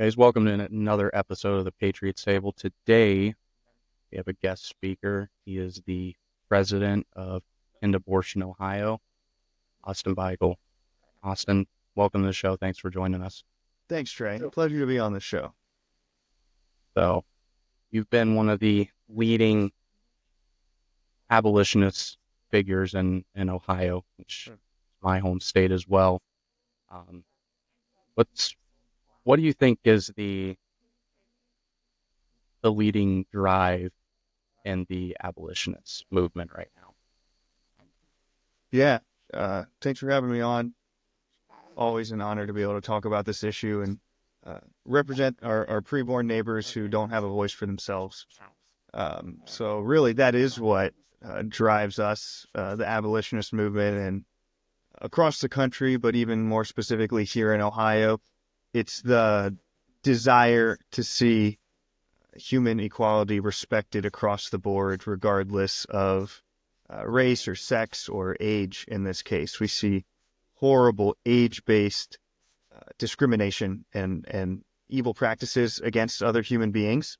Guys, welcome to another episode of the Patriots Table. Today, we have a guest speaker. He is the president of End Abortion Ohio, Austin Beigel. Austin, welcome to the show. Thanks for joining us. Thanks, Trey. Pleasure to be on the show. So, you've been one of the leading abolitionist figures in Ohio, which is my home state as well. What do you think is the leading drive in the abolitionist movement right now? Yeah, thanks for having me on. Always an honor to be able to talk about this issue and represent our preborn neighbors who don't have a voice for themselves. So really, that is what drives us, the abolitionist movement, and across the country, but even more specifically here in Ohio. It's the desire to see human equality respected across the board, regardless of race or sex or age. In this case, we see horrible age-based discrimination and evil practices against other human beings.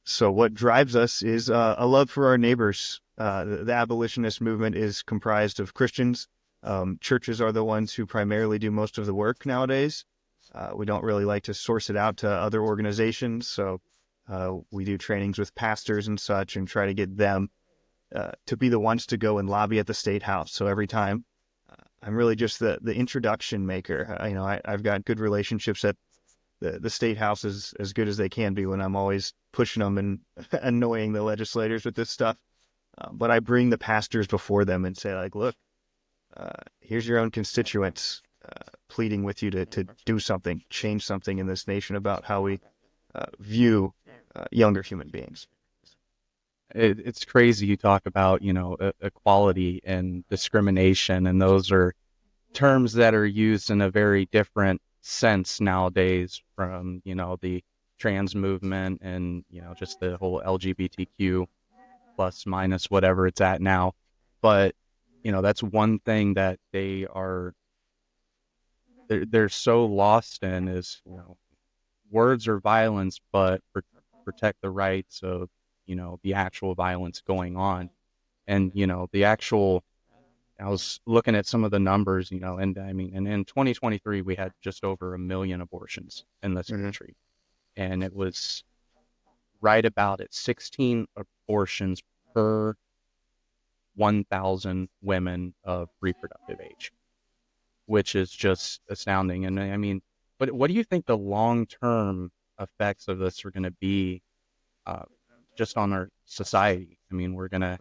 So what drives us is a love for our neighbors. The abolitionist movement is comprised of Christians. Churches are the ones who primarily do most of the work nowadays. We don't really like to source it out to other organizations, so we do trainings with pastors and such and try to get them to be the ones to go and lobby at the State House. So every time I'm really just the introduction maker. I've got good relationships at the State House, as good as they can be, when I'm always pushing them and annoying the legislators with this stuff. But I bring the pastors before them and say, like, look, here's your own constituents pleading with you to do something, change something in this nation about how we view younger human beings. It's crazy you talk about, equality and discrimination, and those are terms that are used in a very different sense nowadays from, the trans movement and, just the whole LGBTQ plus minus whatever it's at now. But, that's one thing that they're so lost in is, words are violence, but protect the rights of, the actual violence going on. And, I was looking at some of the numbers, and in 2023, we had just over 1 million abortions in this country. And it was right about at 16 abortions per 1,000 women of reproductive age, which is just astounding. And but what do you think the long-term effects of this are going to be just on our society? We're going to,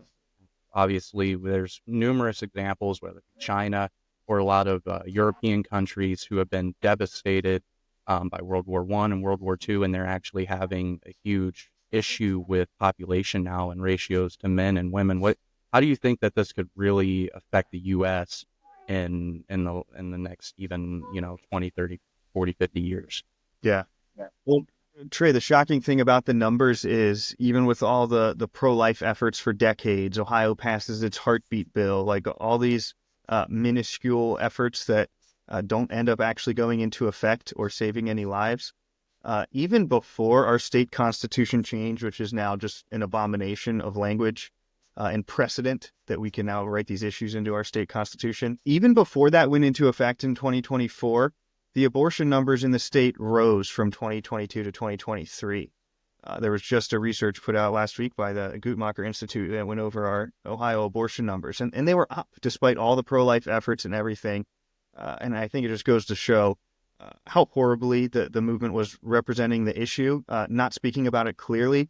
obviously, there's numerous examples, whether it's China or a lot of European countries who have been devastated by World War I and World War II, and they're actually having a huge issue with population now and ratios to men and women. How do you think that this could really affect the U.S. in the next even 20, 30, 40, 50 years? Yeah. Well, Trey, the shocking thing about the numbers is, even with all the pro-life efforts for decades, Ohio passes its heartbeat bill, like all these minuscule efforts that don't end up actually going into effect or saving any lives. Even before our state constitution change, which is now just an abomination of language and precedent that we can now write these issues into our state constitution. Even before that went into effect in 2024, the abortion numbers in the state rose from 2022 to 2023. There was just a research put out last week by the Guttmacher Institute that went over our Ohio abortion numbers, and they were up despite all the pro-life efforts and everything. And I think it just goes to show how horribly the movement was representing the issue, not speaking about it clearly,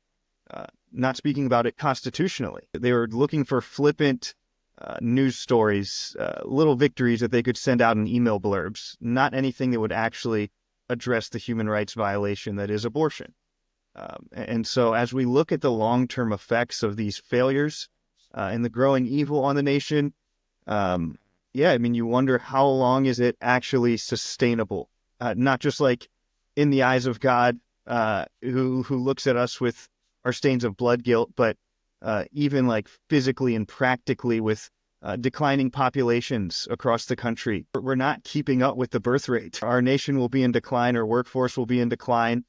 not speaking about it constitutionally. They were looking for flippant news stories, little victories that they could send out in email blurbs, not anything that would actually address the human rights violation that is abortion. And so as we look at the long-term effects of these failures and the growing evil on the nation, you wonder, how long is it actually sustainable? Not just like in the eyes of God, who looks at us with our stains of blood guilt, but even like physically and practically with declining populations across the country. We're not keeping up with the birth rate. Our nation will be in decline. Our workforce will be in decline.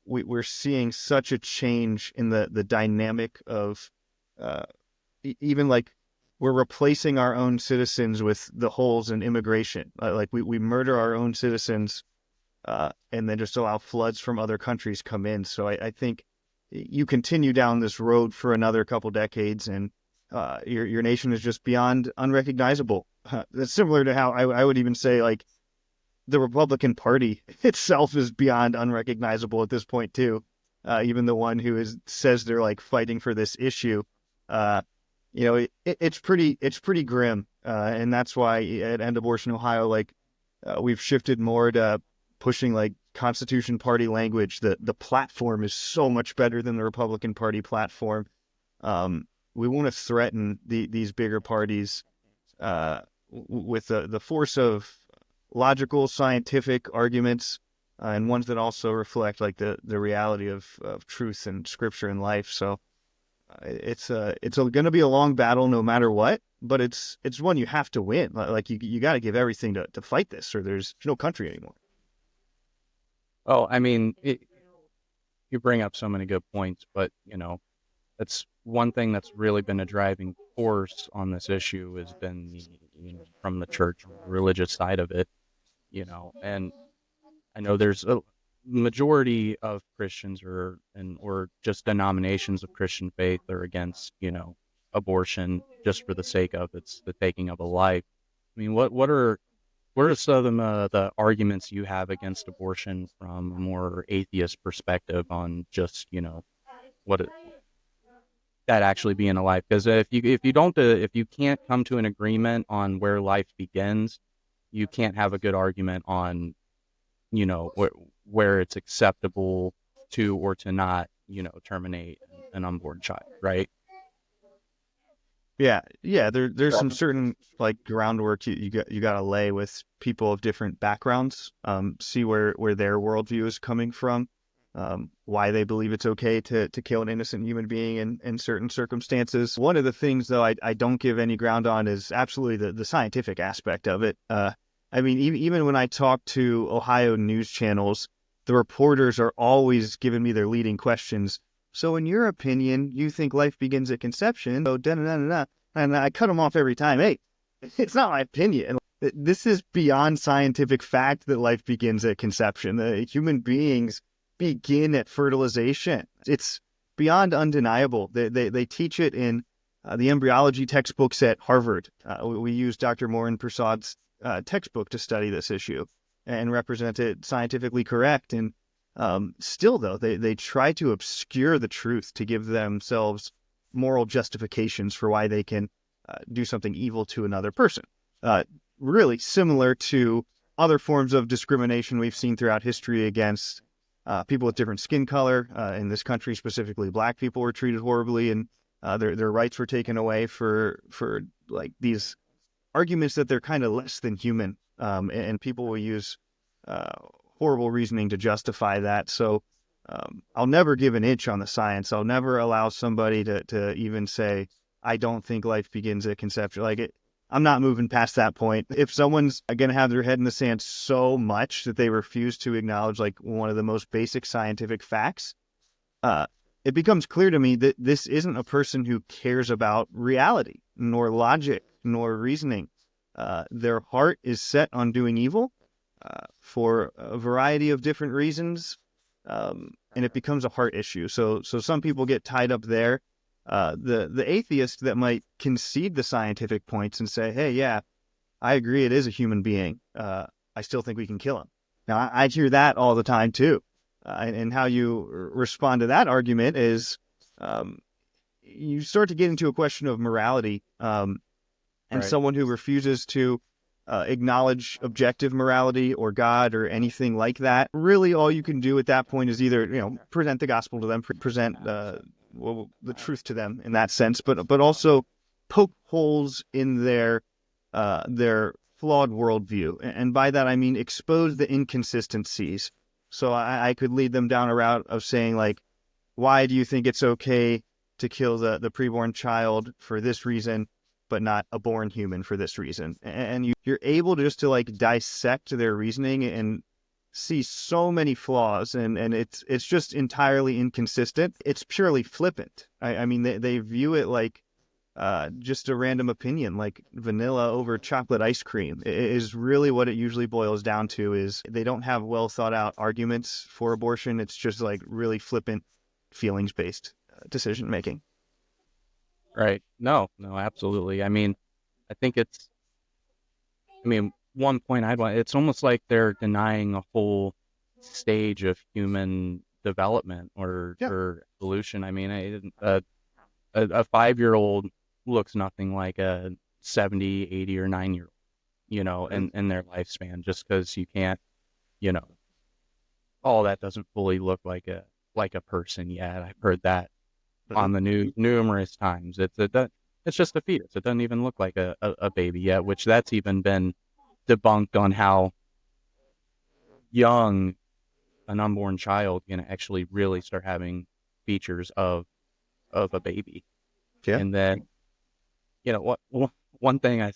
We're seeing such a change in the dynamic of even like we're replacing our own citizens with the holes in immigration. Like we murder our own citizens and then just allow floods from other countries come in. So I think you continue down this road for another couple decades, and your nation is just beyond unrecognizable. That's similar to how I would even say like the Republican Party itself is beyond unrecognizable at this point too. Even the one who says they're like fighting for this issue, it's pretty grim, and that's why at End Abortion Ohio, like we've shifted more to pushing like Constitution Party language. The platform is so much better than the Republican Party platform. We want to threaten these bigger parties with the force of logical, scientific arguments, and ones that also reflect like the reality of truth and scripture and life. So it's going to be a long battle no matter what, but it's one you have to win. Like you got to give everything to fight this, or there's no country anymore. Well, I mean, you bring up so many good points, but that's one thing that's really been a driving force on this issue has been from the church, religious side of it, and I know there's a majority of Christians or just denominations of Christian faith are against, abortion just for the sake of it's the taking of a life. I mean, what are some of the arguments you have against abortion from a more atheist perspective on just, what that actually being a life? Because if you can't come to an agreement on where life begins, you can't have a good argument on where it's acceptable to or to not terminate an unborn child, right? Yeah. There's some certain like groundwork you got to lay with people of different backgrounds. See where their worldview is coming from. Why they believe it's okay to kill an innocent human being in certain circumstances. One of the things, though, I don't give any ground on is absolutely the scientific aspect of it. I mean, even when I talk to Ohio news channels, the reporters are always giving me their leading questions. So in your opinion, you think life begins at conception? So da-da-da-da-da. And I cut them off every time. Hey, it's not my opinion. This is beyond scientific fact that life begins at conception. The human beings begin at fertilization. It's beyond undeniable. They teach it in the embryology textbooks at Harvard. We use Dr. Moran Prasad's textbook to study this issue and represent it scientifically correct. And still, though, they try to obscure the truth to give themselves moral justifications for why they can do something evil to another person. Really similar to other forms of discrimination we've seen throughout history against people with different skin color. In this country, specifically, Black people were treated horribly, and their rights were taken away for like these arguments that they're kind of less than human, and people will use horrible reasoning to justify that. So I'll never give an inch on the science. I'll never allow somebody to even say, I don't think life begins at conception. I'm not moving past that point. If someone's going to have their head in the sand so much that they refuse to acknowledge like one of the most basic scientific facts, it becomes clear to me that this isn't a person who cares about reality, nor logic, nor reasoning. Their heart is set on doing evil for a variety of different reasons, and it becomes a heart issue. So some people get tied up there. The atheist that might concede the scientific points and say, hey, yeah, I agree it is a human being. I still think we can kill him. Now, I hear that all the time, too. And how you respond to that argument is you start to get into a question of morality. And Right. someone who refuses to acknowledge objective morality or God or anything like that, really all you can do at that point is either, present the gospel to them, present the truth to them in that sense, but also poke holes in their flawed worldview. And by that, I mean expose the inconsistencies. So I could lead them down a route of saying, like, why do you think it's okay to kill the preborn child for this reason? but not a born human for this reason. And you're able to just to like dissect their reasoning and see so many flaws, and it's just entirely inconsistent. It's purely flippant. I mean, they view it like just a random opinion, like vanilla over chocolate ice cream is really what it usually boils down to. Is they don't have well thought out arguments for abortion. It's just like really flippant, feelings based decision making. Right. No, no, absolutely. I mean, I think one point it's almost like they're denying a whole stage of human development Yeah. or evolution. I mean, a 5-year-old looks nothing like a 70, 80, or 9-year-old, in their lifespan, just because you can't, you know, oh, that doesn't fully look like a person yet. I've heard that Mhm. on the news numerous times. It's just a fetus. It doesn't even look like a baby yet, which that's even been debunked on how young an unborn child can actually really start having features of a baby. Yeah. And then, one thing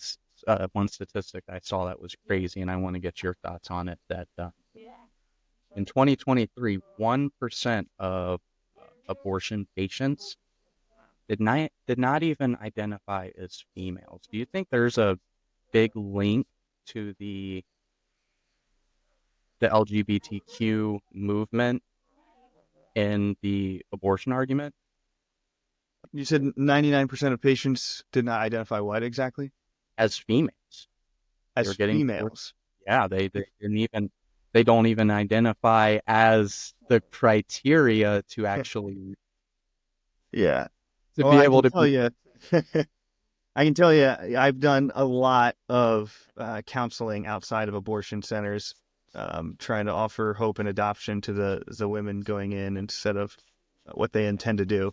one statistic I saw that was crazy, and I want to get your thoughts on it, that in 2023, 1% of abortion patients did not even identify as females. Do you think there's a big link to the LGBTQ movement in the abortion argument You said 99% of patients did not identify what exactly as females? They as were getting abortions. females. Yeah, they don't even identify as the criteria to actually Yeah. to Well, be I able can to tell be. you, I can tell you, I've done a lot of counseling outside of abortion centers, trying to offer hope and adoption to the women going in instead of what they intend to do.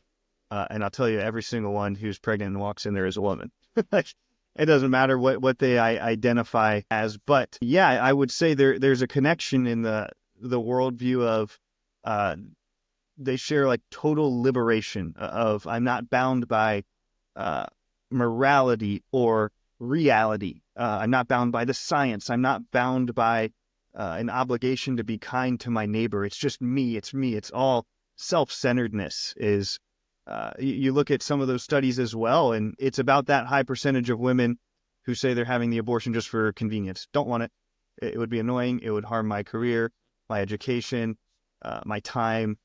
And I'll tell you, every single one who's pregnant and walks in there is a woman. Like, it doesn't matter what they identify as, but yeah, I would say there's a connection in the worldview of uh, they share like total liberation of I'm not bound by uh, morality or reality. I'm not bound by the science. I'm not bound by an obligation to be kind to my neighbor. It's just me. It's me. It's all self-centeredness. Is you look at some of those studies as well, and it's about that high percentage of women who say they're having the abortion just for convenience. Don't want it. It would be annoying. It would harm my career, my education, my time.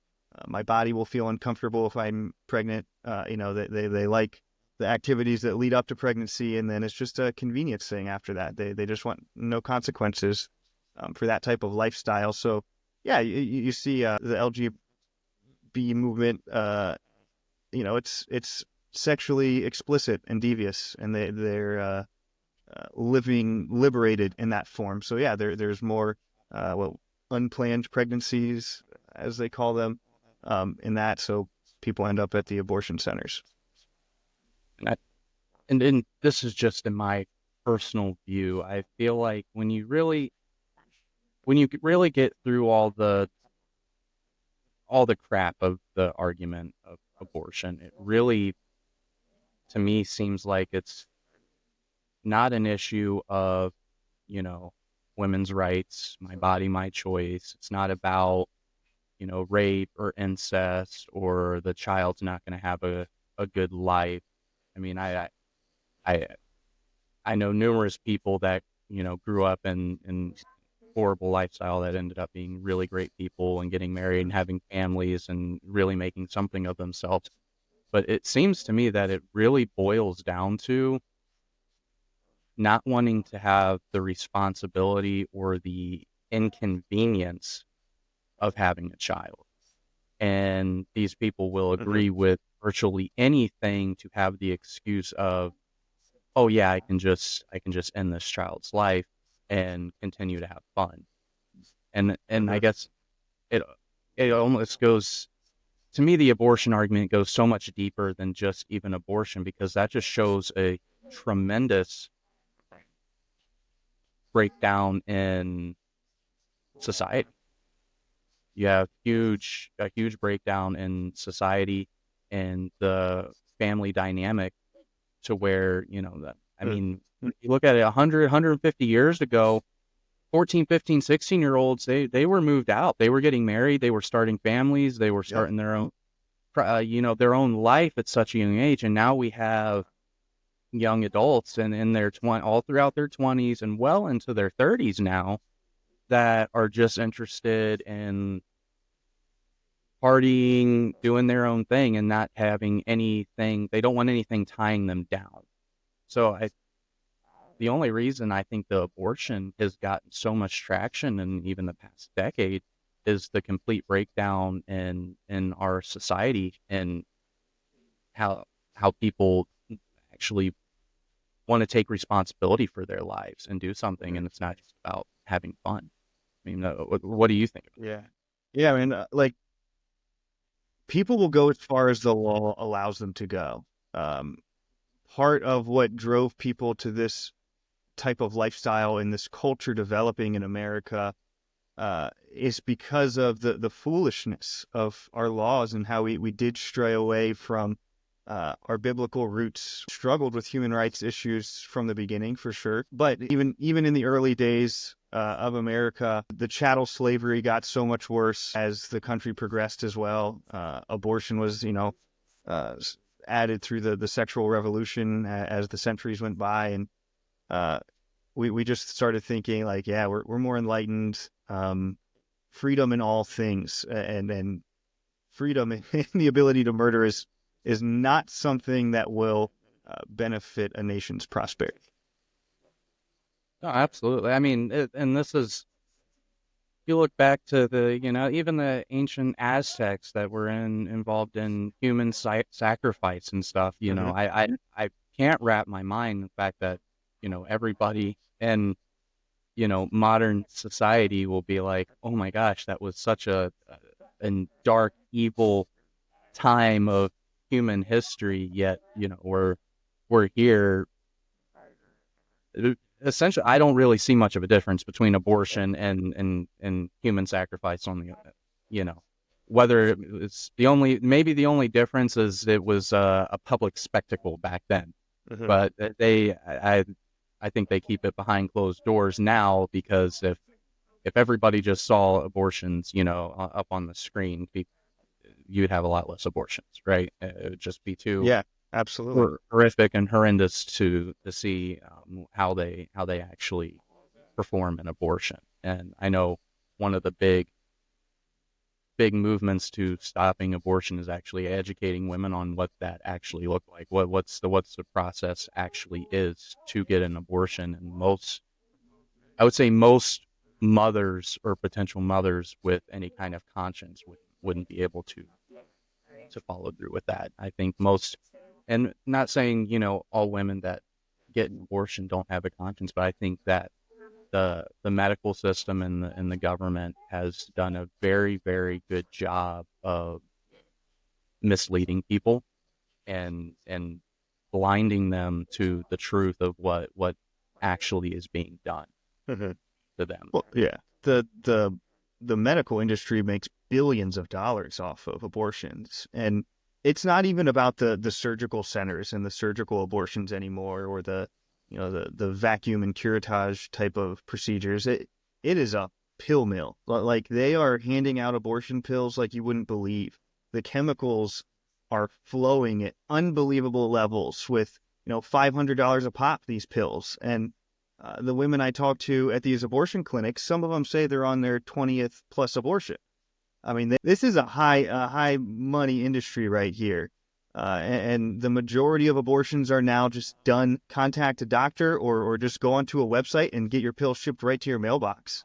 My body will feel uncomfortable if I'm pregnant. They like the activities that lead up to pregnancy, and then it's just a convenience thing after that. They just want no consequences for that type of lifestyle. So yeah, you see the LGBT movement. It's sexually explicit and devious, and they're living liberated in that form. So yeah, there's more unplanned pregnancies, as they call them, in that. So people end up at the abortion centers. And, and then this is just in my personal view. I feel like when you really get through all the crap of the argument of abortion, it really, to me, seems like it's not an issue of, you know, women's rights, my body, my choice. It's not about, rape or incest or the child's not going to have a good life. I mean, I, I know numerous people that, grew up in horrible lifestyle that ended up being really great people and getting married and having families and really making something of themselves. But it seems to me that it really boils down to not wanting to have the responsibility or the inconvenience of having a child. And these people will Mm-hmm. agree with virtually anything to have the excuse of, oh yeah, I can just end this child's life and continue to have fun. And I Mm-hmm. guess it it almost goes, to me, the abortion argument goes so much deeper than just even abortion, because that just shows a tremendous breakdown in society. You have a huge breakdown in society and the family dynamic to where, you know, that, I Mm. mean, you look at it 100, 150 years ago, 14, 15, 16-year-olds, they were moved out. They were getting married. They were starting families. They were Yep. starting their own, you know, their own life at such a young age. And now we have young adults and in their all throughout their 20s and well into their 30s now that are just interested in partying, doing their own thing, and not having anything. They don't want anything tying them down. So the only reason I think the abortion has gotten so much traction in even the past decade is the complete breakdown in our society and how people actually want to take responsibility for their lives and do something, Mhm. and it's not just about having fun. I mean, what do you think? Yeah. Yeah. I mean, like, people will go as far as the law allows them to go. Um, Part of what drove people to this type of lifestyle and this culture developing in America is because of the foolishness of our laws and how we did stray away from our biblical roots. Struggled with human rights issues from the beginning, for sure. But even in the early days of America, the chattel slavery got so much worse as the country progressed as well. Abortion was, uh, added through the sexual revolution as the centuries went by, and uh, we just started thinking like, yeah, we're more enlightened. Freedom in all things, and freedom and the ability to murder is not something that will benefit a nation's prosperity. No, absolutely. I mean, and this is, if you look back to the, you know, even the ancient Aztecs that were involved in human sacrifice and stuff. You know, Mm-hmm. I can't wrap my mind the fact that, you know, everybody in, you know, modern society will be like, oh my gosh, that was such a dark, evil time of human history. Yet, you know, we're here. Essentially, I don't really see much of a difference between abortion and human sacrifice on the, you know, whether it's maybe the only difference is it was a public spectacle back then, Mm-hmm. but I think they keep it behind closed doors now because if everybody just saw abortions, you know, up on the screen, you'd have a lot less abortions, right? It would just be too Yeah, absolutely. horrific and horrendous to see how they actually perform an abortion. And I know one of the big movements to stopping abortion is actually educating women on what that actually looked like. What's the process actually is to get an abortion. And I would say most mothers or potential mothers with any kind of conscience wouldn't be able to follow through with that. I think most, and not saying, you know, all women that get an abortion don't have a conscience, but I think that the medical system and the government has done a very, very good job of misleading people and blinding them to the truth of what actually is being done Mm-hmm. to them. Well, yeah, the medical industry makes billions of dollars off of abortions, and it's not even about the surgical centers and the surgical abortions anymore, or the vacuum and curettage type of procedures. It is a pill mill. Like, they are handing out abortion pills like you wouldn't believe. The chemicals are flowing at unbelievable levels with, $500 a pop, these pills. And the women I talk to at these abortion clinics, some of them say they're on their 20th plus abortion. I mean, this is a high money industry right here. And the majority of abortions are now just done. Contact a doctor, or just go onto a website and get your pill shipped right to your mailbox.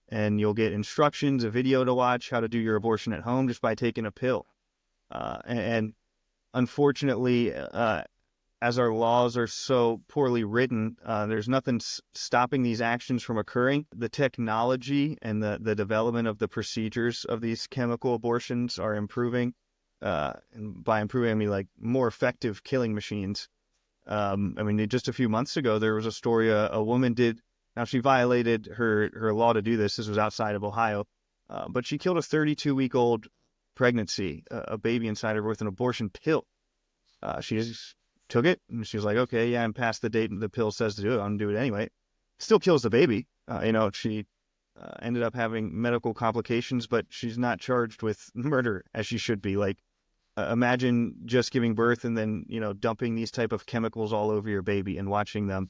And you'll get instructions, a video to watch, how to do your abortion at home just by taking a pill. And unfortunately, as our laws are so poorly written, there's nothing stopping these actions from occurring. The technology and the development of the procedures of these chemical abortions are improving. And by improving, I mean like more effective killing machines. I mean, just a few months ago, there was a story a woman did. Now, she violated her law to do this. This was outside of Ohio, but she killed a 32-week-old pregnancy, a baby inside her with an abortion pill. She just took it, and she was like, okay, yeah, I'm past the date the pill says to do it. I'm gonna do it anyway. Still kills the baby. She ended up having medical complications, but she's not charged with murder as she should be. Like, imagine just giving birth and then, dumping these type of chemicals all over your baby and watching them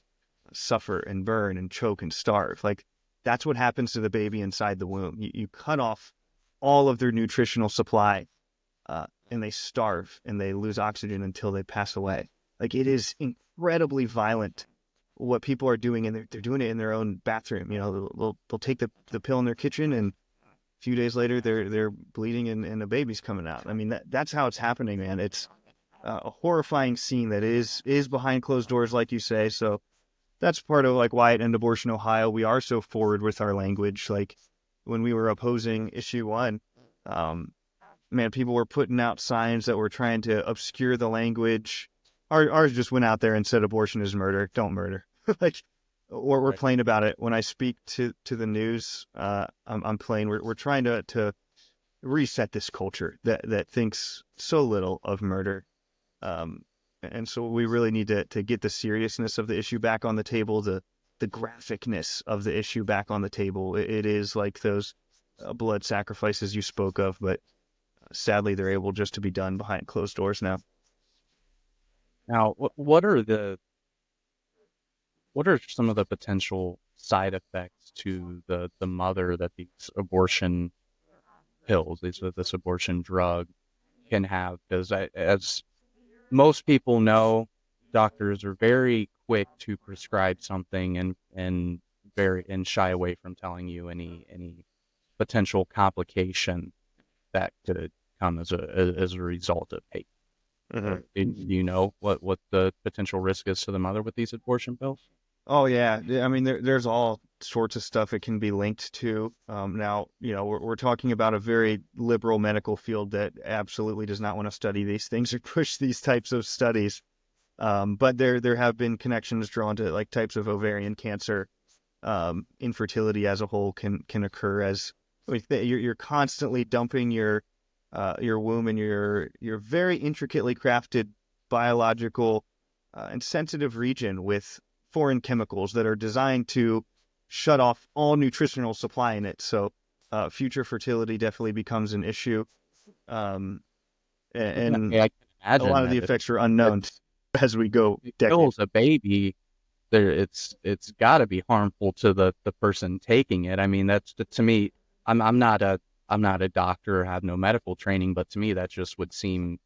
suffer and burn and choke and starve. Like, that's what happens to the baby inside the womb. You cut off all of their nutritional supply, and they starve and they lose oxygen until they pass away. Like, it is incredibly violent what people are doing, and they're doing it in their own bathroom. They'll take the pill in their kitchen, and a few days later they're bleeding and a baby's coming out. I mean, that's how it's happening, man. It's a horrifying scene that is behind closed doors, like you say. So that's part of like why at End Abortion Ohio we are so forward with our language. Like, when we were opposing issue 1, man, people were putting out signs that were trying to obscure the language. Ours just went out there and said abortion is murder. Don't murder. Like, or we're Right. plain about it. When I speak to the news, I'm plain. We're trying to reset this culture that thinks so little of murder. Um, and so we really need to get the seriousness of the issue back on the table, the graphicness of the issue back on the table. It is like those blood sacrifices you spoke of, but sadly they're able just to be done behind closed doors now. Now, what are some of the potential side effects to the mother that these abortion pills, this abortion drug can have? Because as most people know, doctors are very quick to prescribe something and shy away from telling you any potential complication that could come as a result of taking. Mm-hmm. Do you know what the potential risk is to the mother with these abortion pills? Oh yeah, I mean there's all sorts of stuff it can be linked to. Now, we're talking about a very liberal medical field that absolutely does not want to study these things or push these types of studies. But there have been connections drawn to like types of ovarian cancer. Infertility as a whole can occur as you're constantly dumping your womb and your very intricately crafted biological and sensitive region with foreign chemicals that are designed to shut off all nutritional supply in it. So future fertility definitely becomes an issue. Um, and I can a imagine lot of the that if effects are unknown as we go it decades. kills a baby, it's got to be harmful to the person taking it. I mean, that's to me. I'm not a doctor or have no medical training, but to me that just would seem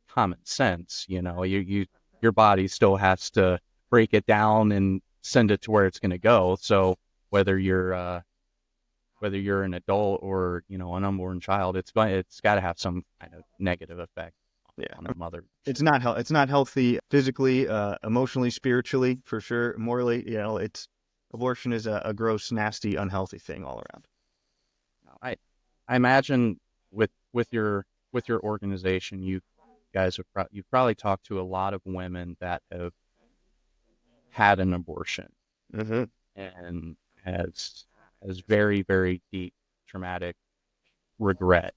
common sense. Your body still has to break it down and send it to where it's going to go. So whether you're an adult or an unborn child, it's got to have some kind of negative effect Yeah. on the mother. It's not healthy physically, emotionally, spiritually, for sure. Morally, it's abortion is a gross, nasty, unhealthy thing all around. I imagine with your organization, you guys you've probably talked to a lot of women that have had an abortion Mm-hmm. and has very very deep traumatic regret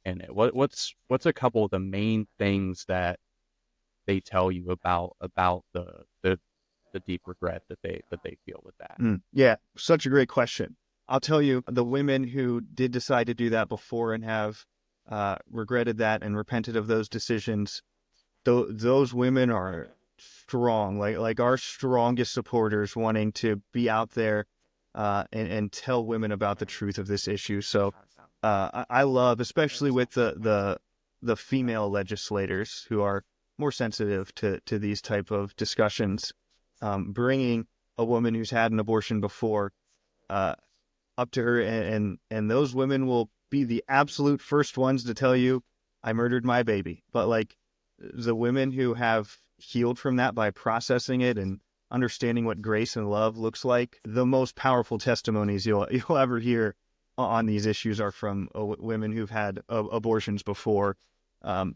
in it. What's a couple of the main things that they tell you about the deep regret that they feel with that? Yeah, such a great question. I'll tell you, the women who did decide to do that before and have regretted that and repented of those decisions, those women are strong, like our strongest supporters, wanting to be out there and tell women about the truth of this issue. So I love, especially with the female legislators who are more sensitive to these type of discussions, bringing a woman who's had an abortion before uh, up to her, and those women will be the absolute first ones to tell you, I murdered my baby. But like the women who have healed from that by processing it and understanding what grace and love looks like, the most powerful testimonies you'll ever hear on these issues are from women who've had abortions before.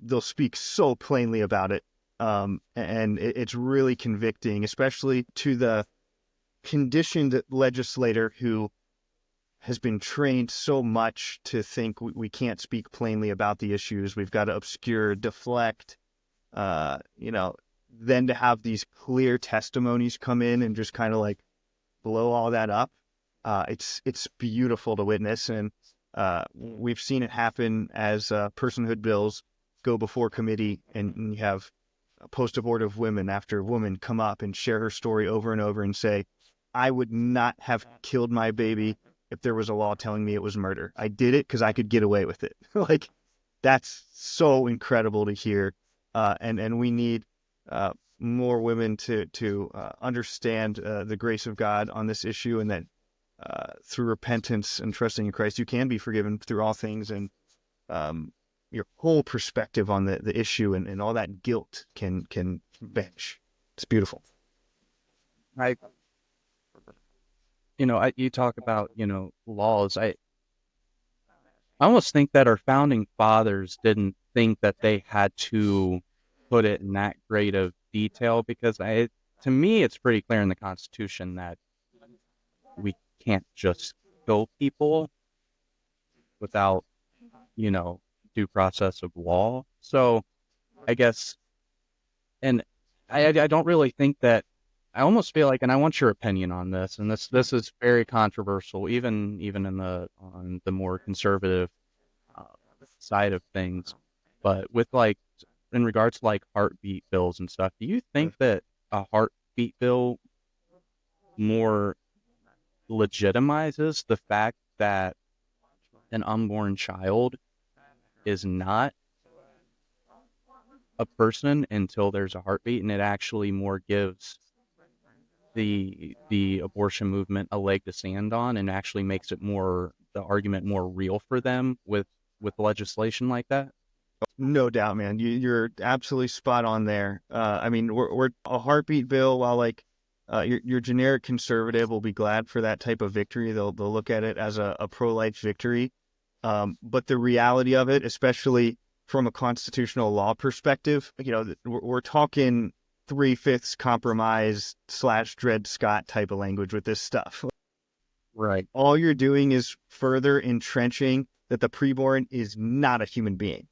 They'll speak so plainly about it. And it's really convicting, especially to the conditioned legislator who has been trained so much to think we can't speak plainly about the issues. We've got to obscure, deflect, uh, you know, then to have these clear testimonies come in and just kind of like blow all that up, it's beautiful to witness. And we've seen it happen as personhood bills go before committee, and you have post-abortive women after woman come up and share her story over and over and say, I would not have killed my baby if there was a law telling me it was murder. I did it because I could get away with it. Like, that's so incredible to hear. And we need more women to understand the grace of God on this issue, and that through repentance and trusting in Christ, you can be forgiven through all things. And your whole perspective on the issue and all that guilt can vanish. It's beautiful. I, you talk about, laws. I almost think that our founding fathers didn't think that they had to put it in that great of detail, because to me, it's pretty clear in the Constitution that we can't just kill people without, due process of law. So I guess, and I don't really think that, I almost feel like, and I want your opinion on this, and this is very controversial, even on the more conservative uh, side of things, but with like, in regards to like heartbeat bills and stuff, do you think that a heartbeat bill more legitimizes the fact that an unborn child is not a person until there's a heartbeat, and it actually more gives the abortion movement a leg to stand on, and actually makes it the argument more real for them with legislation like that? No doubt, man. You're absolutely spot on there. I mean, we're a heartbeat bill. While like your generic conservative will be glad for that type of victory, they'll look at it as a pro-life victory. But the reality of it, especially from a constitutional law perspective, we're talking 3/5 compromise / Dred Scott type of language with this stuff. Right. All you're doing is further entrenching that the preborn is not a human being.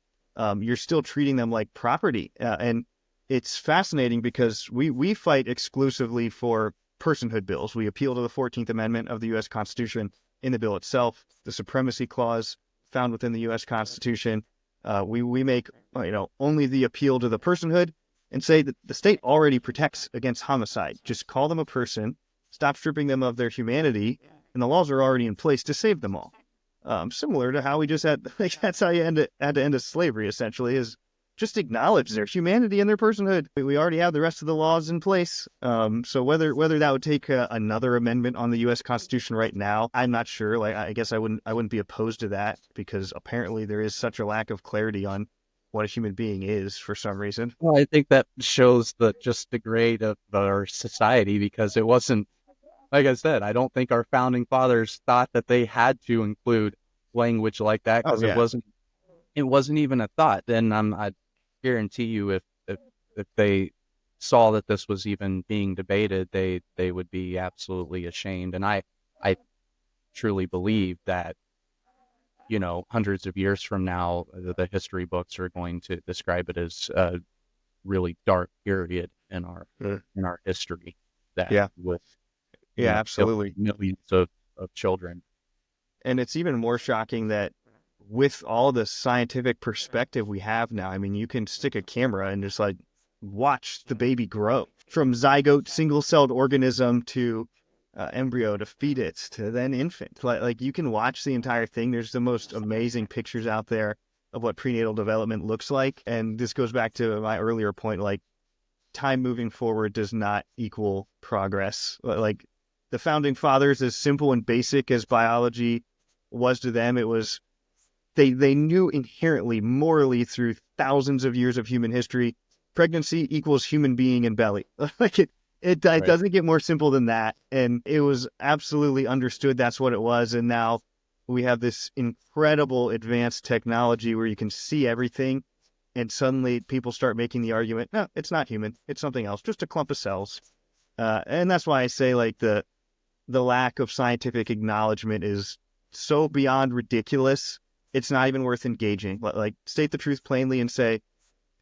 You're still treating them like property. And it's fascinating because we fight exclusively for personhood bills. We appeal to the 14th Amendment of the U.S. Constitution in the bill itself, the supremacy clause found within the U.S. Constitution. We make only the appeal to the personhood and say that the state already protects against homicide. Just call them a person, stop stripping them of their humanity, and the laws are already in place to save them all. Similar to how we just had, that's how you had to end slavery, essentially, is just acknowledge their humanity and their personhood. We already have the rest of the laws in place. So whether that would take another amendment on the U.S. Constitution right now, I'm not sure. Like, I guess I wouldn't be opposed to that, because apparently there is such a lack of clarity on what a human being is for some reason. Well, I think that shows just the grade of our society, because it wasn't, like I said, I don't think our founding fathers thought that they had to include language like that, Oh because yeah. it wasn't even a thought. Then I guarantee you, if they saw that this was even being debated, they would be absolutely ashamed. And I truly believe that, hundreds of years from now, the history books are going to describe it as a really dark period in our history that Yeah. would, Yeah, kill absolutely. millions of children. And it's even more shocking that with all the scientific perspective we have now, I mean, you can stick a camera and just like watch the baby grow from zygote single-celled organism to embryo to fetus to then infant. Like you can watch the entire thing. There's the most amazing pictures out there of what prenatal development looks like. And this goes back to my earlier point, like time moving forward does not equal progress. Like the founding fathers, as simple and basic as biology was to them, it was they knew inherently, morally, through thousands of years of human history, pregnancy equals human being in belly. Like it Right. doesn't get more simple than that. And it was absolutely understood that's what it was. And now we have this incredible advanced technology where you can see everything. And suddenly people start making the argument, no, it's not human. It's something else, just a clump of cells. And that's why I say like the lack of scientific acknowledgement is so beyond ridiculous. It's not even worth engaging. Like state the truth plainly and say,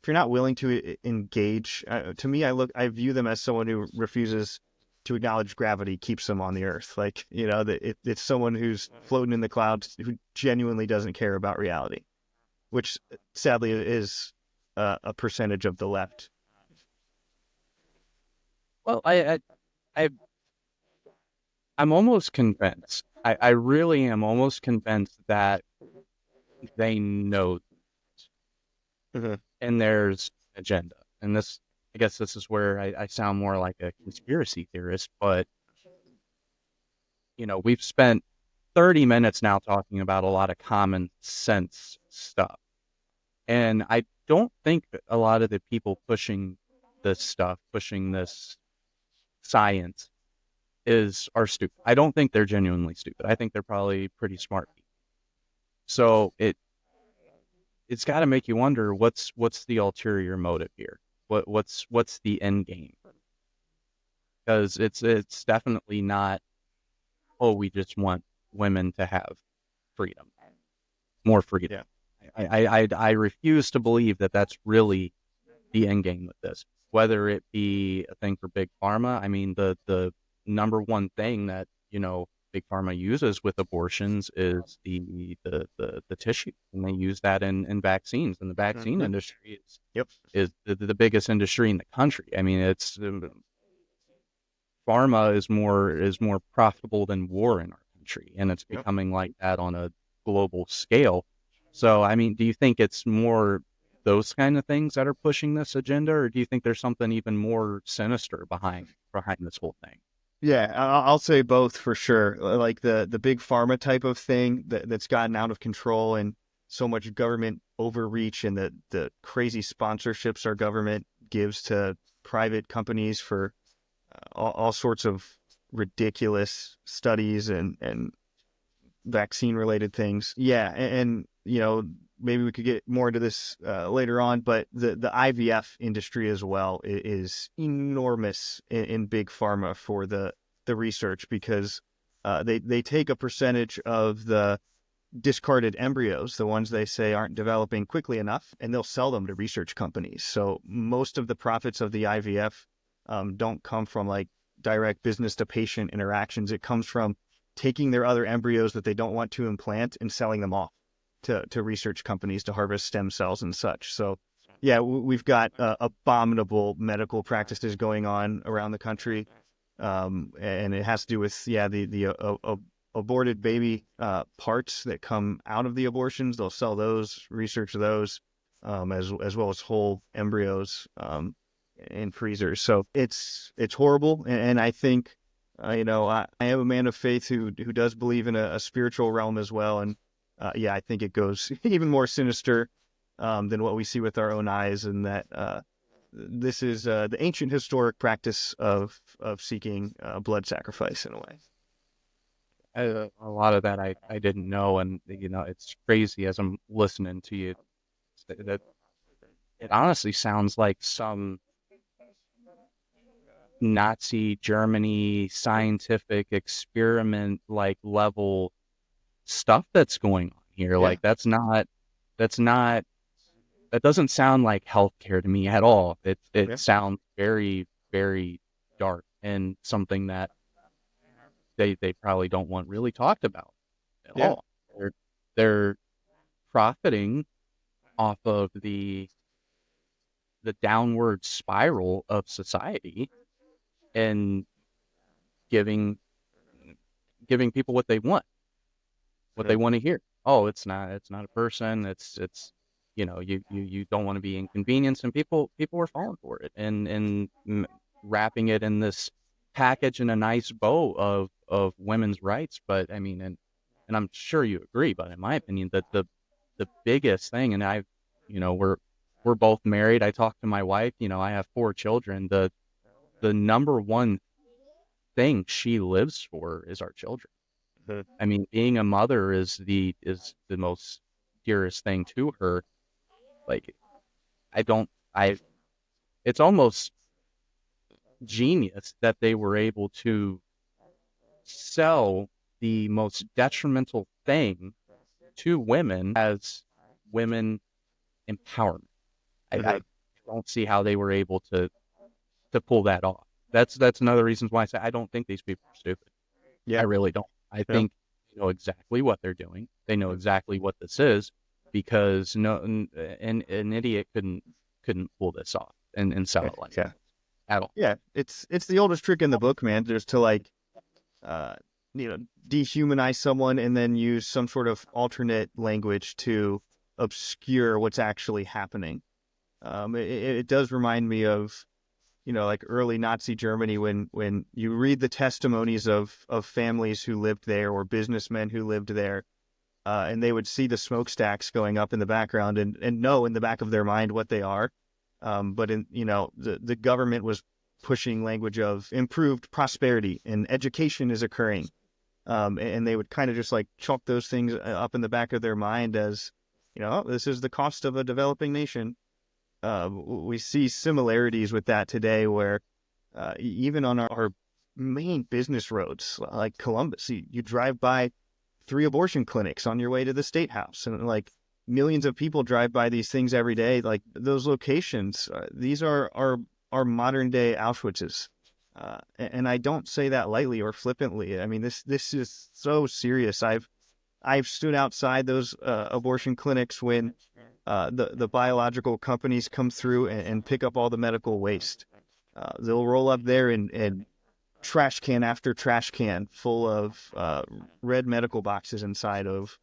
if you're not willing to engage, to me, I view them as someone who refuses to acknowledge gravity keeps them on the earth. Like, it's someone who's floating in the clouds who genuinely doesn't care about reality, which sadly is a percentage of the left. Well, I I'm almost convinced. I really am almost convinced that they know, Mhm. and there's agenda. And this, I guess, this is where I sound more like a conspiracy theorist. But we've spent 30 minutes now talking about a lot of common sense stuff, and I don't think that a lot of the people pushing this stuff, pushing this science, are stupid. I don't think they're genuinely stupid. I think they're probably pretty smart people. So it's got to make you wonder what's the ulterior motive here. What's the end game? Because it's definitely not, oh, we just want women to have freedom, more freedom. Yeah. I refuse to believe that that's really the end game with this. Whether it be a thing for big pharma, I mean, the number one thing that big pharma uses with abortions is the tissue, and they use that in vaccines. And the vaccine Mhm. industry Yep. is the biggest industry in the country. I mean, it's pharma is more profitable than war in our country, and it's Yep. becoming like that on a global scale. So, I mean, do you think it's more those kind of things that are pushing this agenda, or do you think there's something even more sinister behind this whole thing? Yeah, I'll say both for sure. Like the big pharma type of thing that's gotten out of control, and so much government overreach, and the crazy sponsorships our government gives to private companies for all sorts of ridiculous studies and vaccine related things. Yeah, and maybe we could get more into this later on, but the IVF industry as well is enormous in big pharma for the research, because they take a percentage of the discarded embryos, the ones they say aren't developing quickly enough, and they'll sell them to research companies. So most of the profits of the IVF don't come from like direct business to patient interactions. It comes from taking their other embryos that they don't want to implant and selling them off to research companies to harvest stem cells and such. So yeah, we've got abominable medical practices going on around the country. And it has to do with the aborted baby parts that come out of the abortions. They'll sell those, research those, as well as whole embryos in freezers. So it's horrible, and I think I am a man of faith who does believe in a spiritual realm as well, and yeah, I think it goes even more sinister than what we see with our own eyes, and that this is the ancient historic practice of seeking blood sacrifice in a way. A lot of that I didn't know, and it's crazy as I'm listening to you that it honestly sounds like some Nazi Germany scientific experiment like level stuff that's going on here. Yeah, Like that's not that doesn't sound like healthcare to me at all. It yeah, sounds very, very dark, and something that they probably don't want really talked about at yeah. all. They're profiting off of the downward spiral of society, and giving giving people what they Mhm. want to hear. Oh, it's not a person. It's you don't want to be inconvenienced, and people are falling for it, and wrapping it in this package in a nice bow of women's rights. But I mean, and I'm sure you agree, but in my opinion, that the biggest thing, and we're both married. I talk to my wife. I have 4 children. The number one thing she lives for is our children. Mhm. I mean, being a mother is the most dearest thing to her. Like, I don't I it's almost genius that they were able to sell the most detrimental thing to women as women empowerment. I Mhm. don't see how they were able to pull that off. That's another reason why I say I don't think these people are stupid. I Yeah. really don't. I Yeah. think they know exactly what they're doing. They know exactly what this is because an idiot couldn't pull this off and sell Yeah. it like Yeah. at all. Yeah. It's the oldest trick in the book, man. Just to like, uh, dehumanize someone and then use some sort of alternate language to obscure what's actually happening. It does remind me of, like early Nazi Germany when you read the testimonies of families who lived there or businessmen who lived there, and they would see the smokestacks going up in the background and know in the back of their mind what they are. But the government was pushing language of improved prosperity and education is occurring. And they would kind of just like chalk those things up in the back of their mind as, "Oh, this is the cost of a developing nation." We see similarities with that today where even on our main business roads, like Columbus, you drive by 3 abortion clinics on your way to the state house, and like millions of people drive by these things every day. Like those locations, these are modern day Auschwitzes. And I don't say that lightly or flippantly. I mean, this is so serious. I've stood outside those abortion clinics when the biological companies come through and pick up all the medical waste. They'll roll up there and trash can after trash can full of red medical boxes inside of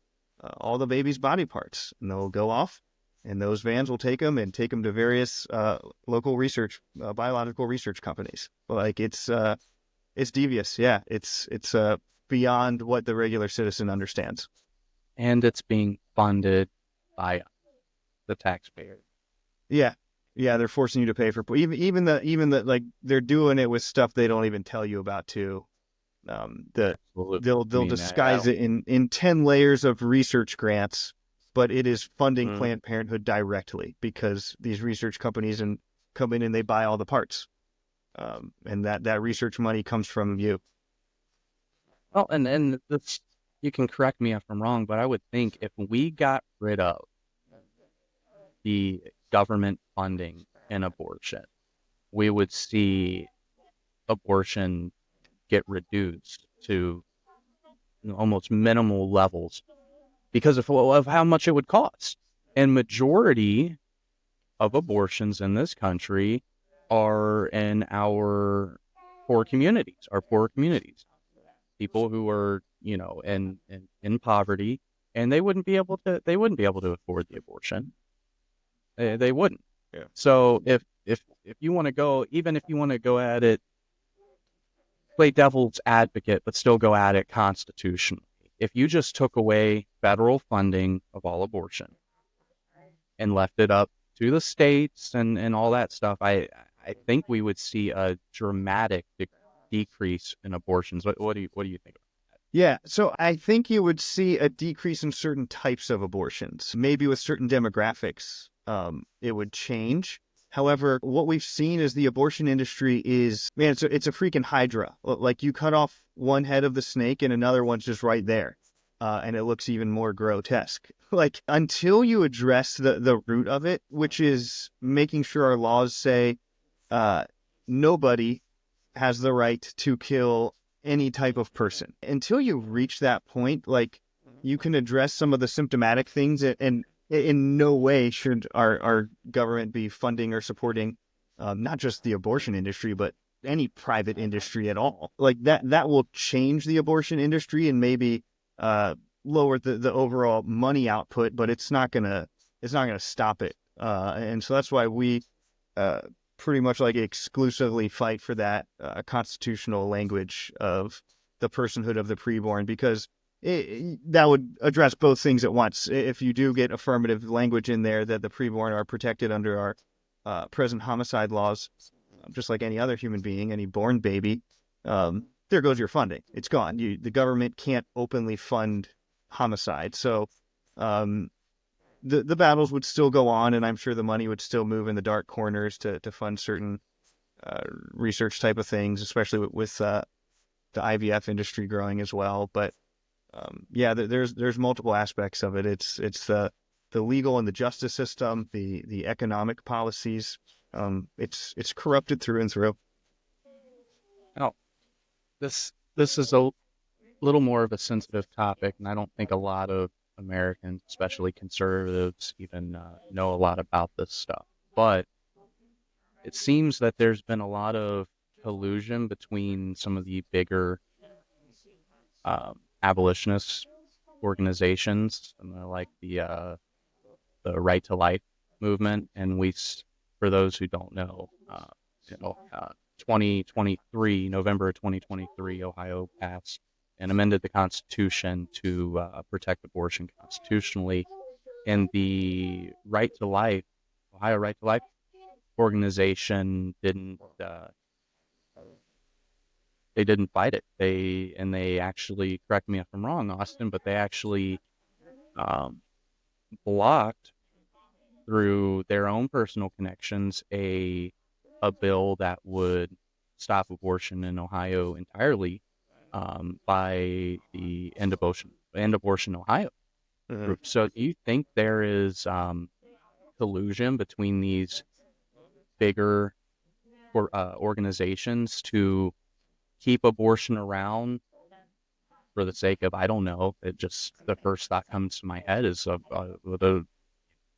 all the baby's body parts. And they'll go off, and those vans will take them to various local research, biological research companies. Like it's devious. Yeah, it's beyond what the regular citizen understands. And it's being funded by the taxpayer. Yeah. Yeah, they're forcing you to pay for even the like they're doing it with stuff they don't even tell you about too. Absolutely. I They'll mean, disguise it in 10 layers of research grants, but it is funding mm, Planned Parenthood directly because these research companies come in and they buy all the parts. And that research money comes from you. well, and this, you can correct me if I'm wrong, but I would think if we got rid of the government funding in abortion, we would see abortion get reduced to almost minimal levels because of how much it would cost. And majority of abortions in this country are in our poor communities, people who are, in poverty, and they wouldn't be able to afford the abortion. They wouldn't. Yeah. So if you want to go, even if you want to go at it, play devil's advocate, but still go at it constitutionally. If you just took away federal funding of all abortion and left it up to the states and all that stuff, I think we would see a dramatic decrease in abortions. What do you think? Yeah, so I think you would see a decrease in certain types of abortions. Maybe with certain demographics, it would change. However, what we've seen is the abortion industry is, man, it's a freaking hydra. Like you cut off one head of the snake and another one's just right there. And it looks even more grotesque. Like until you address the root of it, which is making sure our laws say nobody has the right to kill any type of person. Until you reach that point, like you can address some of the symptomatic things, and in no way should our government be funding or supporting not just the abortion industry, but any private industry at all. Like that will change the abortion industry and maybe lower the overall money output, but it's not gonna stop it. And so that's why we uh, pretty much like exclusively fight for that constitutional language of the personhood of the preborn, because that would address both things at once. If you do get affirmative language in there that the preborn are protected under our present homicide laws, just like any other human being, any born baby, there goes your funding. It's gone. The government can't openly fund homicide. So the battles would still go on, and I'm sure the money would still move in the dark corners to fund certain research type of things, especially with the IVF industry growing as well. But yeah, there's multiple aspects of it. It's the legal and the justice system, the economic policies. It's corrupted through and through. Now, this is a little more of a sensitive topic, and I don't think a lot of Americans, especially conservatives, even know a lot about this stuff. But it seems that there's been a lot of collusion between some of the bigger abolitionist organizations, and like the Right to Life movement. And for those who don't know, 2023, November 2023, Ohio passed and amended the Constitution to protect abortion constitutionally. And the Right to Life, Ohio Right to Life organization didn't they didn't fight it. They actually, correct me if I'm wrong, Austin, but they actually um, blocked through their own personal connections a bill that would stop abortion in Ohio entirely, by the End Abortion Ohio Mhm. group. So do you think there is collusion between these bigger organizations to keep abortion around for the sake of, I don't know, it just, the first thought comes to my head is the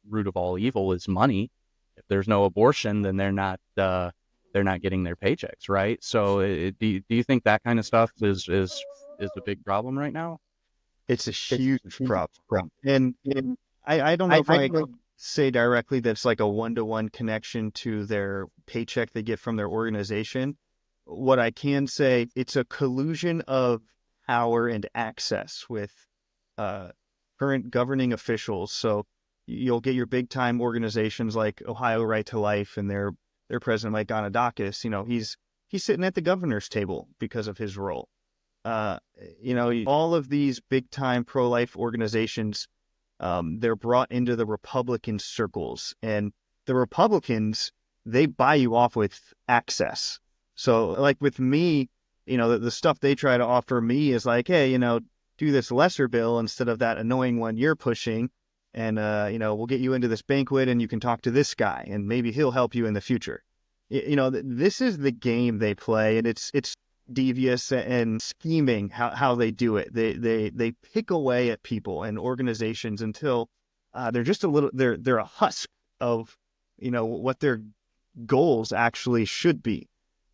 root of all evil is money. If there's no abortion, then they're not getting their paychecks, right? So do you think that kind of stuff is a big problem right now? It's a huge problem. And I don't know if I could say directly that it's like a one-to-one connection to their paycheck they get from their organization. What I can say, it's a collusion of power and access with uh, current governing officials. So you'll get your big-time organizations like Ohio Right to Life and their president, Mike Donadakis. He's sitting at the governor's table because of his role. Uh, all of these big time pro life organizations, they're brought into the Republican circles, and the Republicans, they buy you off with access. So, like with me, the stuff they try to offer me is like, hey, do this lesser bill instead of that annoying one you're pushing. And, we'll get you into this banquet and you can talk to this guy and maybe he'll help you in the future. This is the game they play, and it's devious and scheming how they do it. They pick away at people and organizations until they're just they're a husk of what their goals actually should be.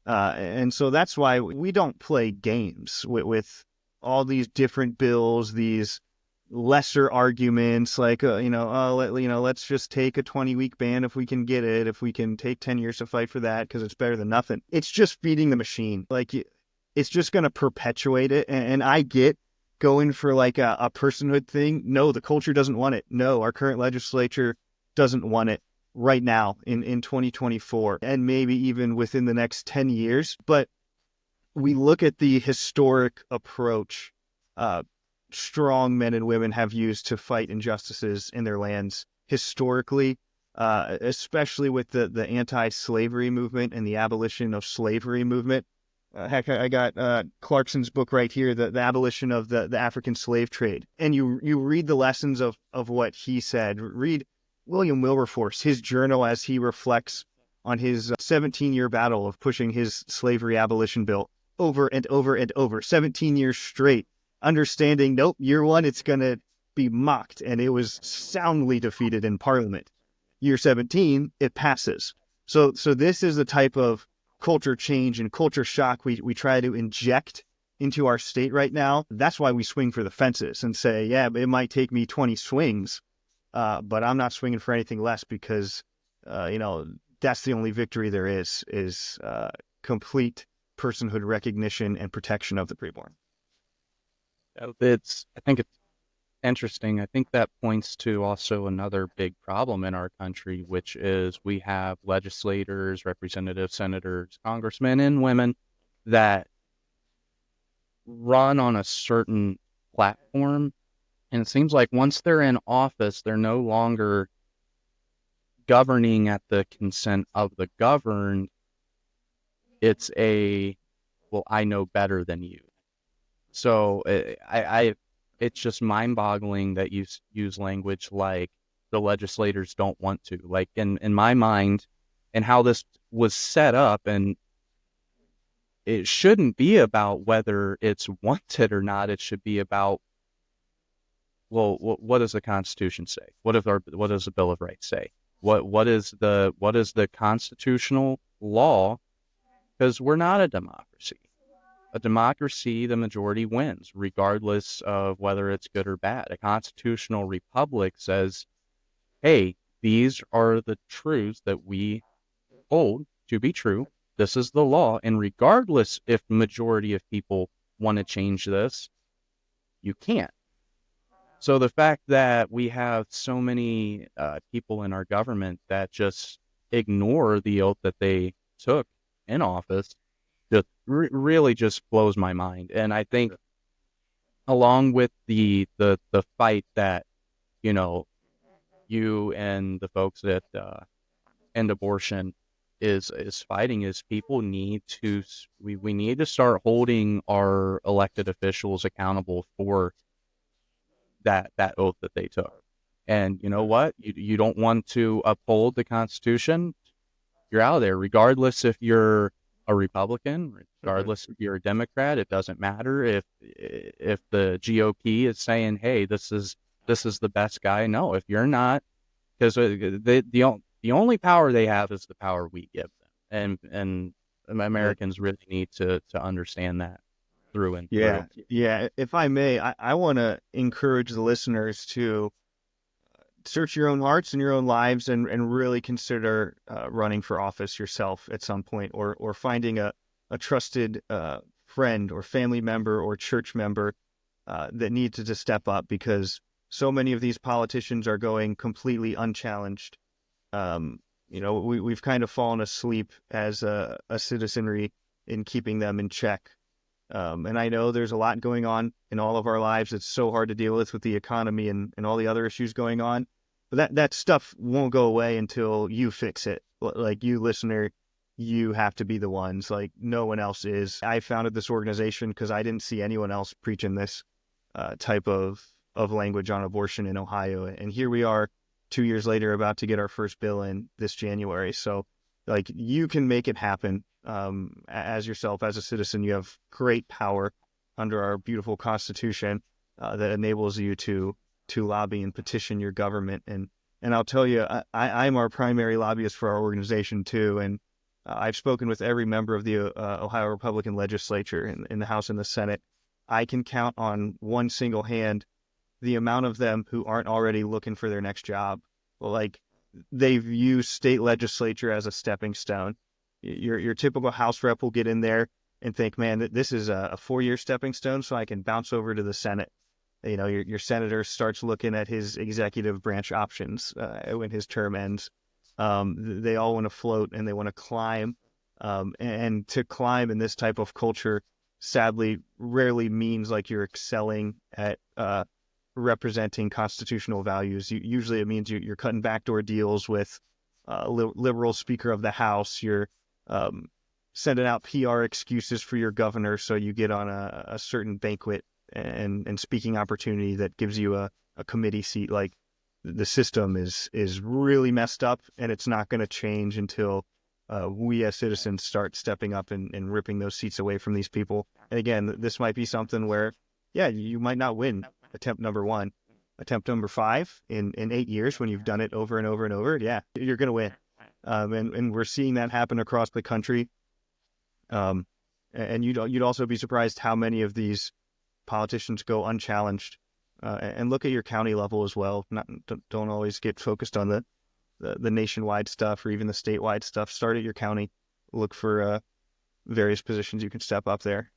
And so that's why we don't play games with all these different bills, these lesser arguments like, let's just take a 20-week ban if we can get it, if we can take 10 years to fight for that because it's better than nothing. It's just feeding the machine. Like, it's just going to perpetuate it. And I get going for like a personhood thing. No, the culture doesn't want it. No, our current legislature doesn't want it right now in 2024 and maybe even within the next 10 years. But we look at the historic approach strong men and women have used to fight injustices in their lands historically, especially with the anti-slavery movement and the abolition of slavery movement. Heck, I got Clarkson's book right here, the abolition of the African slave trade. And you read the lessons of what he said. Read William Wilberforce, his journal as he reflects on his 17-year battle of pushing his slavery abolition bill over and over and over, 17 years straight, understanding, nope, year one, it's going to be mocked. And it was soundly defeated in Parliament. Year 17, it passes. So this is the type of culture change and culture shock we try to inject into our state right now. That's why we swing for the fences and say, yeah, it might take me 20 swings, but I'm not swinging for anything less because, that's the only victory there is complete personhood recognition and protection of the preborn. I think it's interesting. I think that points to also another big problem in our country, which is we have legislators, representatives, senators, congressmen, and women that run on a certain platform. And it seems like once they're in office, they're no longer governing at the consent of the governed. It's well, I know better than you. So it's just mind-boggling that you use language like the legislators don't want to. Like in my mind, and how this was set up, and it shouldn't be about whether it's wanted or not. It should be about, well, what does the Constitution say? What does the Bill of Rights say? What is the constitutional law? Because we're not a democracy. A democracy, the majority wins, regardless of whether it's good or bad. A constitutional republic says, hey, these are the truths that we hold to be true. This is the law. And regardless if the majority of people want to change this, you can't. So the fact that we have so many people in our government that just ignore the oath that they took in office just really just blows my mind. And I think along with the fight that, you know, you and the folks that end abortion is fighting, is people need to, we need to start holding our elected officials accountable for that oath that they took. And you know what? You don't want to uphold the Constitution, you're out of there, regardless if you're a Republican, regardless if you're a Democrat. It doesn't matter if the GOP is saying, "Hey, this is the best guy." No, if you're not, because the only power they have is the power we give them, and Americans really need to understand that through and through. Yeah, yeah. If I may, I want to encourage the listeners to search your own hearts and your own lives, and really consider running for office yourself at some point, or finding a trusted friend or family member or church member that needs to step up, because so many of these politicians are going completely unchallenged. We've kind of fallen asleep as a citizenry in keeping them in check. And I know there's a lot going on in all of our lives. It's so hard to deal with the economy and all the other issues going on. But that stuff won't go away until you fix it. Like, you, listener, you have to be the ones. Like, no one else is. I founded this organization because I didn't see anyone else preaching this type of language on abortion in Ohio. And here we are 2 years later, about to get our first bill in this January. So, like, you can make it happen. As yourself, as a citizen, you have great power under our beautiful Constitution that enables you to lobby and petition your government. And I'll tell you, I'm our primary lobbyist for our organization too. And I've spoken with every member of the Ohio Republican legislature in the House and the Senate. I can count on one single hand the amount of them who aren't already looking for their next job. Well, like, they've used state legislature as a stepping stone. Your typical House rep will get in there and think, man, this is a 4-year stepping stone, so I can bounce over to the Senate. You know, your senator starts looking at his executive branch options when his term ends. They all want to float and they want to climb. And to climb in this type of culture, sadly, rarely means like you're excelling at representing constitutional values. Usually it means you're cutting backdoor deals with liberal Speaker of the House. You're sending out PR excuses for your governor so you get on a certain banquet and speaking opportunity that gives you a committee seat. Like, the system is really messed up, and it's not going to change until we as citizens start stepping up and ripping those seats away from these people. And again, this might be something where, yeah, you might not win attempt number 1. Attempt number 5 in 8 years, when you've done it over and over and over, yeah, you're going to win. And we're seeing that happen across the country. And you'd also be surprised how many of these politicians go unchallenged. And look at your county level as well. Don't always get focused on the nationwide stuff or even the statewide stuff. Start at your county. Look for various positions you can step up there.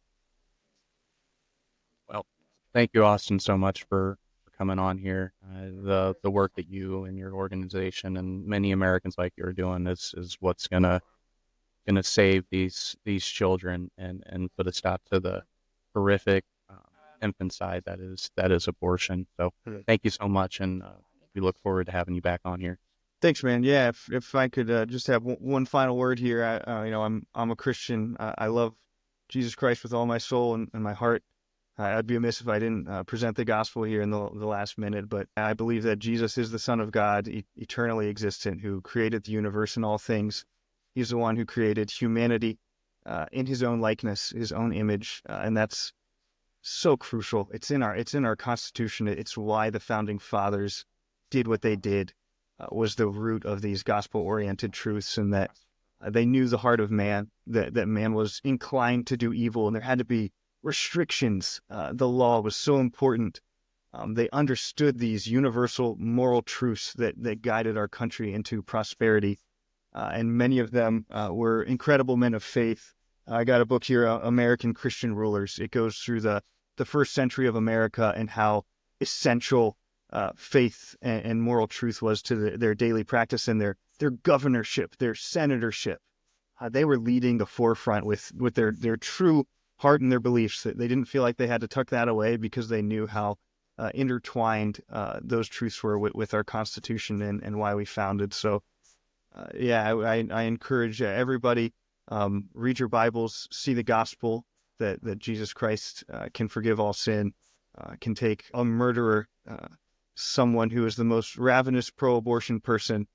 Well, thank you, Austin, so much for coming on here. The work that you and your organization and many Americans like you are doing is what's gonna save these children and put a stop to the horrific infanticide that is abortion. So thank you so much, and we look forward to having you back on here. Thanks, man. Yeah, if I could just have one final word here. I'm a Christian. I love Jesus Christ with all my soul and my heart. I'd be amiss if I didn't present the gospel here in the last minute, but I believe that Jesus is the Son of God, eternally existent, who created the universe and all things. He's the one who created humanity in his own likeness, his own image, and that's so crucial. It's in our Constitution. It's why the founding fathers did what they did. Was the root of these gospel-oriented truths, and that they knew the heart of man, that man was inclined to do evil, and there had to be restrictions. The law was so important. They understood these universal moral truths that guided our country into prosperity, and many of them were incredible men of faith. I got a book here, American Christian Rulers. It goes through the first century of America and how essential faith and moral truth was to their daily practice and their governorship, their senatorship. They were leading the forefront with their true heart and their beliefs. That they didn't feel like they had to tuck that away because they knew how intertwined those truths were with our Constitution and why we founded. So, I encourage everybody, read your Bibles, see the gospel that Jesus Christ can forgive all sin, can take a murderer, someone who is the most ravenous pro-abortion person.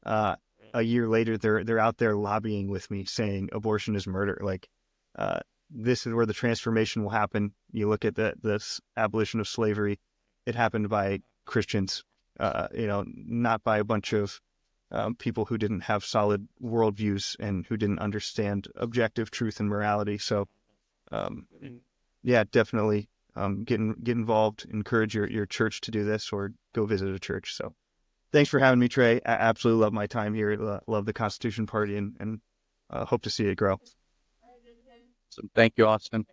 A year later, they're out there lobbying with me, saying abortion is murder. Like, this is where the transformation will happen. You look at this abolition of slavery; it happened by Christians, not by a bunch of people who didn't have solid worldviews and who didn't understand objective truth and morality. So, definitely get involved. Encourage your church to do this, or go visit a church. So, thanks for having me, Trey. I absolutely love my time here. Love the Constitution Party, and hope to see it grow. So thank you, Austin.